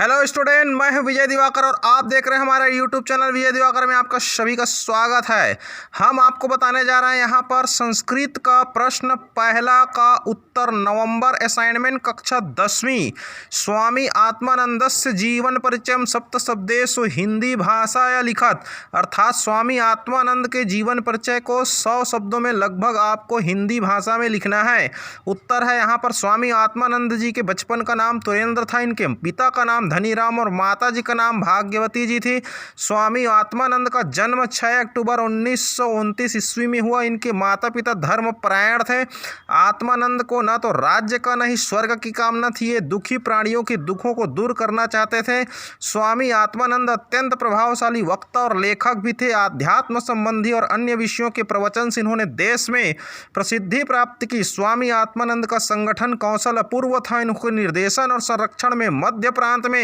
Hello student, मैं हूं विजय दिवाकर और आप देख रहे हैं हमारा यूट्यूब चैनल विजय दिवाकर में आपका सभी का स्वागत है। हम आपको बताने जा रहे हैं यहाँ पर संस्कृत का प्रश्न पहला का उत्तर नवंबर असाइनमेंट कक्षा 10वीं स्वामी आत्मानंदस्य जीवन परिचयम सप्त शब्देषु हिंदी भाषाया लिखत, अर्थात स्वामी आत्मानंद के जीवन परिचय को 100 शब्दों में लगभग आपको हिंदी भाषा में लिखना है। उत्तर है यहाँ पर स्वामी आत्मानंद जी के बचपन का नाम तुरेंद्र था, इनके पिता का नाम धनीराम और माता जी का नाम भाग्यवती जी थी। स्वामी आत्मानंद का जन्म 6 अक्टूबर 1929 ईस्वी में हुआ। इनके माता पिता धर्मपरायण थे। आत्मानंद को न तो राज्य का न ही स्वर्ग की कामना थी, ये दुखी प्राणियों के दुखों को दूर करना चाहते थे। स्वामी आत्मानंद अत्यंत प्रभावशाली वक्ता और लेखक भी थे। आध्यात्म संबंधी और अन्य विषयों के प्रवचन से इन्होंने देश में प्रसिद्धि प्राप्त की। स्वामी आत्मानंद का संगठन कौशल अपूर्व था। इनके निर्देशन और संरक्षण में मध्य प्रांत में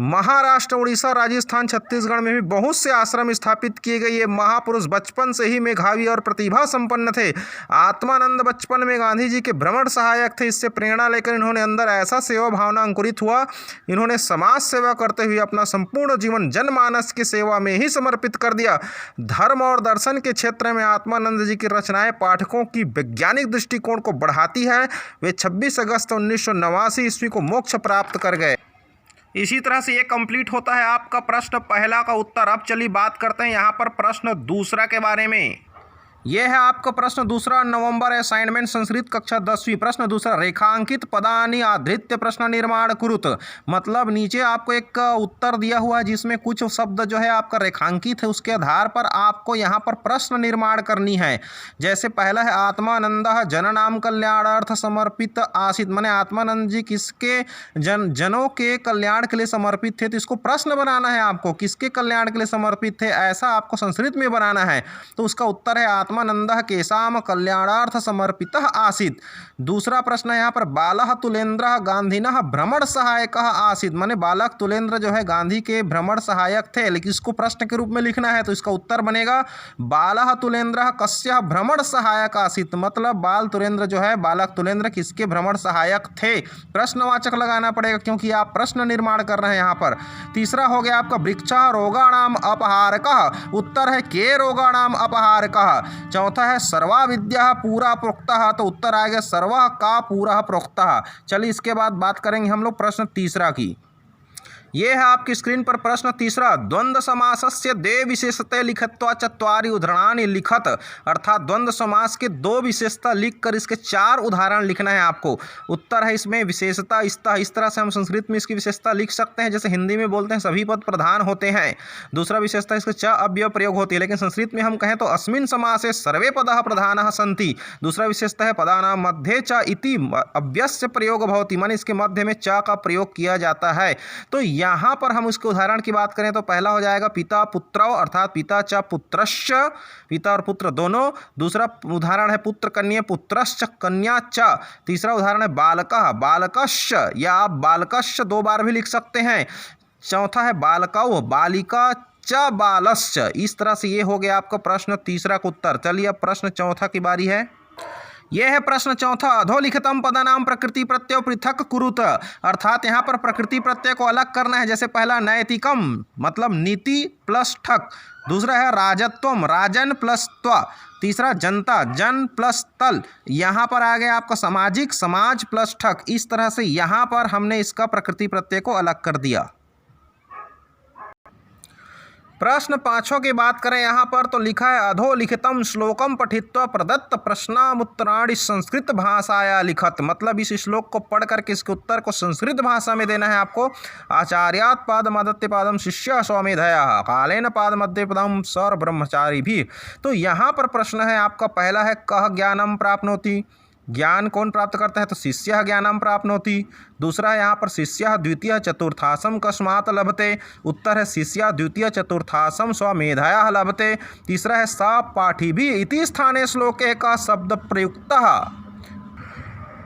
महाराष्ट्र, उड़ीसा, राजस्थान, छत्तीसगढ़ में भी बहुत से आश्रम स्थापित किए गए। ये महापुरुष बचपन से ही मेधावी और प्रतिभा संपन्न थे। आत्मानंद बचपन में गांधी जी के भ्रमण सहायक थे। इससे प्रेरणा लेकर इन्होंने अंदर ऐसा सेवा भावना अंकुरित हुआ। इन्होंने समाज सेवा करते हुए अपना संपूर्ण जीवन जनमानस की सेवा में ही समर्पित कर दिया। धर्म और दर्शन के क्षेत्र में आत्मानंद जी की रचनाएं पाठकों की वैज्ञानिक दृष्टिकोण को बढ़ाती है। वे 26 अगस्त 1989 ईस्वी को मोक्ष प्राप्त कर गए। इसी तरह से ये कंप्लीट होता है आपका प्रश्न पहला का उत्तर। अब चलिए बात करते हैं यहाँ पर प्रश्न दूसरा के बारे में। यह है आपका प्रश्न दूसरा, नवंबर असाइनमेंट संस्कृत कक्षा 10वीं। प्रश्न दूसरा, रेखांकित पदानि आधृत्य प्रश्न निर्माण कुरुत। मतलब नीचे आपको एक उत्तर दिया हुआ है जिसमें कुछ शब्द जो है आपका रेखांकित है, उसके आधार पर आपको यहाँ पर प्रश्न निर्माण करनी है। जैसे पहला है आत्मानंद जननाम कल्याणार्थ समर्पित आसित, माने आत्मानंद जी किसके जनों के कल्याण के लिए समर्पित थे, तो इसको प्रश्न बनाना है आपको, किसके कल्याण के लिए समर्पित थे, ऐसा आपको संस्कृत में बनाना है। तो उसका उत्तर है आत्मानंद केशाम कल्याणार्थ समर्पितः आसीत्। दूसरा प्रश्न है यहाँ पर बालः तुलेन्द्रः गांधीनः भ्रमण सहायकः आसीत्, माने बालक तुलेन्द्र जो है गांधी के भ्रमण सहायक थे, लेकिन इसको प्रश्न के रूप में लिखना है। तो इसका उत्तर बनेगा बालः तुलेन्द्रः कस्य भ्रमण सहायक आसीत्, मतलब बाल तुलेन्द्र जो है, बालक तुलेन्द्र किसके भ्रमण सहायक थे। प्रश्नवाचक लगाना पड़ेगा क्योंकि आप प्रश्न निर्माण कर रहे हैं यहाँ पर। तीसरा हो गया आपका वृक्षः रोगाणाम अपहारकः, उत्तर है के रोगाणाम अपहारकः। चौथा है सर्वा विद्या पूरा प्रोक्तः, तो उत्तर आएगा सर्वा का पूरा प्रोक्तः। चलिए इसके बाद बात करेंगे हम लोग प्रश्न तीसरा की। ये है आपकी स्क्रीन पर प्रश्न तीसरा, द्वंद्व समासस्य द्वे विशेषते लिखत्वा चत्वारि उदाहरणानि लिखत, अर्थात द्वंद्व समास के 2 विशेषता लिखकर इसके 4 उदाहरण लिखना है आपको। उत्तर है इसमें विशेषता इस्ता, इस तरह से हम संस्कृत में इसकी विशेषता लिख सकते हैं, जैसे हिंदी में बोलते हैं सभी पद प्रधान होते हैं। दूसरा विशेषता इसके च अव्यय प्रयोग होती है, लेकिन संस्कृत में हम कहें तो अस्मिन् समासे सर्वे पदाः प्रधानाः सन्ति। दूसरा विशेषता है पदानां मध्ये च इति अव्यस्य प्रयोग भवति, माने इसके मध्य में च का प्रयोग किया जाता है। तो यहाँ पर हम उसके उदाहरण की बात करें तो पहला हो जाएगा पिता पुत्र, अर्थात पिता च पुत्रश्च, पिता और पुत्र दोनों। दूसरा उदाहरण है पुत्र कन्या, पुत्रश्च कन्या च। तीसरा उदाहरण है बालकः बालकश्च, या आप बालकश्च 2 बार भी लिख सकते हैं। चौथा है बालकौ बालिका च बालश्च। इस तरह से ये हो गया आपका प्रश्न तीसरा का उत्तर। चलिए अब प्रश्न चौथा की बारी है। यह है प्रश्न चौथा, अधोलिखितम पदानाम प्रकृति प्रत्यय पृथक कुरुत, अर्थात यहाँ पर प्रकृति प्रत्यय को अलग करना है। जैसे पहला नैतिकम, मतलब नीति प्लस ठक। दूसरा है राजत्वम, राजन प्लस त्व। तीसरा जनता, जन प्लस तल। यहाँ पर आ गया आपका सामाजिक, समाज प्लस ठक। इस तरह से यहाँ पर हमने इसका प्रकृति प्रत्यय को अलग कर दिया। प्रश्न 5 की बात करें यहाँ पर तो लिखा है अधोलिखितम श्लोकम पठित्वा प्रदत्त प्रश्नामुत्तराणि संस्कृत भाषाया लिखत, मतलब इस श्लोक को पढ़ करके इसके उत्तर को संस्कृत भाषा में देना है आपको। आचार्यात् पादमादत्य पादम शिष्य स्वमेधयः कालेन पादमध्य पदम सर ब्रह्मचारी भी। तो यहाँ पर प्रश्न है आपका पहला है कः ज्ञानम प्राप्नोति, ज्ञान कौन प्राप्त करता है, तो शिष्य ज्ञानम प्राप्नोति। दूसरा है यहाँ पर शिष्य द्वितीय चतुर्थासम कस्मात् लभते, उत्तर है शिष्य द्वितीय चतुर्थासम स्वमेधया लभते। तीसरा है स पाठिभिः इति स्थाने श्लोके का शब्द प्रयुक्तः।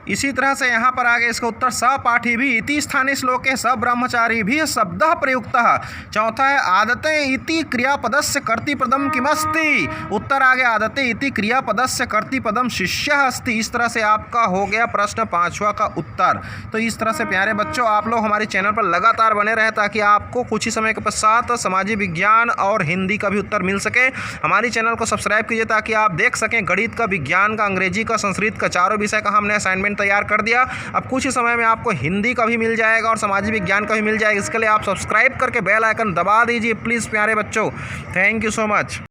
इसी तरह से यहाँ पर आगे इसका उत्तर सपाठी भी इति स्थाने श्लोके स ब्रह्मचारी भी शब्दः प्रयुक्तः। चौथा है आदते इति क्रियापदस्य कर्तृपदम किमस्ति। उत्तर आगे आदते इति क्रियापदस्य कर्तृपदम शिष्यः अस्ति। इस तरह से आपका हो गया प्रश्न 5वां का उत्तर। तो इस तरह से प्यारे बच्चों आप लोग हमारे चैनल पर लगातार बने रहे ताकि आपको कुछ ही समय के पश्चात सामाजिक विज्ञान और हिंदी का भी उत्तर मिल सके। हमारी चैनल को सब्सक्राइब कीजिए ताकि आप देख सकें गणित का, विज्ञान का, अंग्रेजी का, संस्कृत का, चारों विषय का हमने असाइनमेंट तैयार कर दिया। अब कुछ ही समय में आपको हिंदी का भी मिल जाएगा और सामाजिक विज्ञान का भी मिल जाएगा। इसके लिए आप सब्सक्राइब करके बेल आइकन दबा दीजिए प्लीज़ प्यारे बच्चों। Thank you so much.